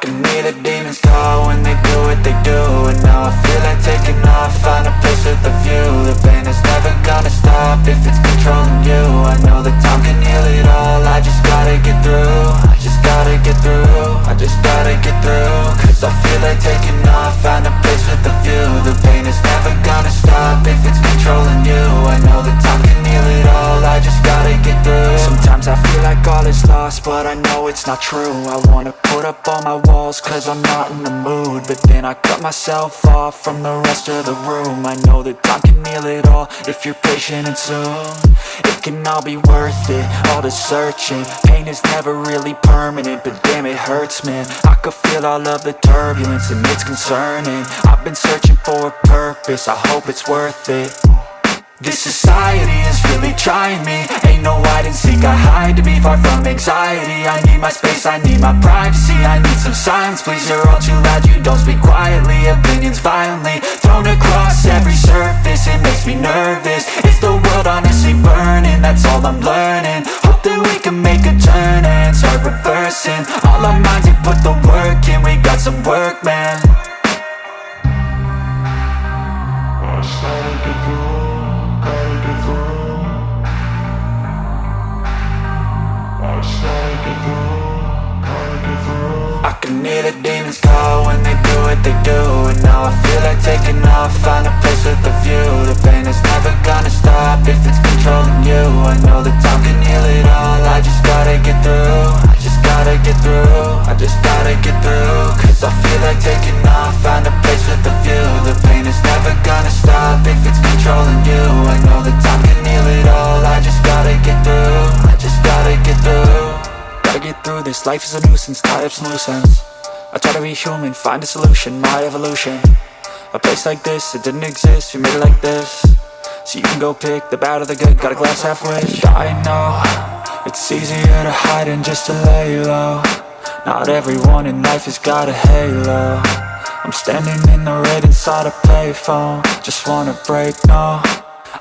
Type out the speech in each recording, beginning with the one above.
can hear the demons call when they do what they do. And now I feel like taking off, find a place with a view. The pain is never gonna stop if it's controlling you. I know that time can heal it all, I just gotta get through. I just gotta get through, I just gotta get through. Cause I feel like taking off, find a place with a view. The pain is never gonna stop if it's controlling you. I know that time can heal it all, I just gotta get through. Sometimes I feel like all is lost, but I know it's not true. I wanna put up all my walls cause I'm not in the mood, but then I cut myself off from the rest of the room. I know that time can heal it all if you're patient and soon it can all be worth it, all the searching. Pain is never really permanent, but damn it hurts, man. I could feel all of the turbulence and it's concerning. I've been searching for a purpose, I hope it's worth it. This society is really trying me. Ain't no hide and seek, I hide to be far from anxiety. I need my space, I need my privacy. I need some silence, please, you're all too loud. You don't speak quietly, opinions violently thrown across every surface. It makes me nervous, is the world honestly burning? That's all I'm learning. Hope that we can make a turn and start reversing all our minds and put the work in. We got some work, man. I started to grow. I can hear the demons call when they do what they do. And now I feel like taking off, find a place with a view. The pain is never gonna stop if it's controlling you. I know that time can heal it all, I just gotta get through. I just gotta get through, I just gotta get through. Cause I feel like taking off, find a place with a view. The pain is never gonna stop if it's controlling you. I know that time can heal it all, I just gotta get through. I just gotta get through. Gotta get through this, life is a nuisance, tie up some loose ends. I try to be human, find a solution, my evolution. A place like this, it didn't exist, we made it like this. So you can go pick the bad or the good, got a glass half wish. I know, it's easier to hide than just to lay low. Not everyone in life has got a halo. I'm standing in the red inside a payphone, just wanna break, no.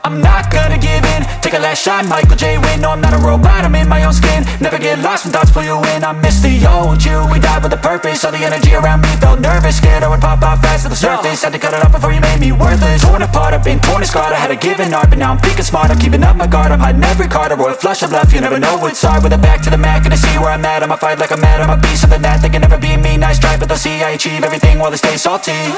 I'm not gonna give in, take a last shot, Michael J. Win. No, I'm not a robot, I'm in my own skin. Never get lost when thoughts pull you in. I miss the old you, we died with a purpose. All the energy around me felt nervous, scared I would pop off fast to the surface. Had to cut it off before you made me worthless. Torn apart, I've been torn and scarred. I had a given art, but now I'm thinking smart. I'm keeping up my guard, I'm hiding every card. A royal flush of love, you never know what's hard. With a back to the mat, gonna see where I'm at. I'ma fight like I'm mad, I'm a beast of the net. They can never be me, nice try, but they'll see I achieve everything while they stay salty.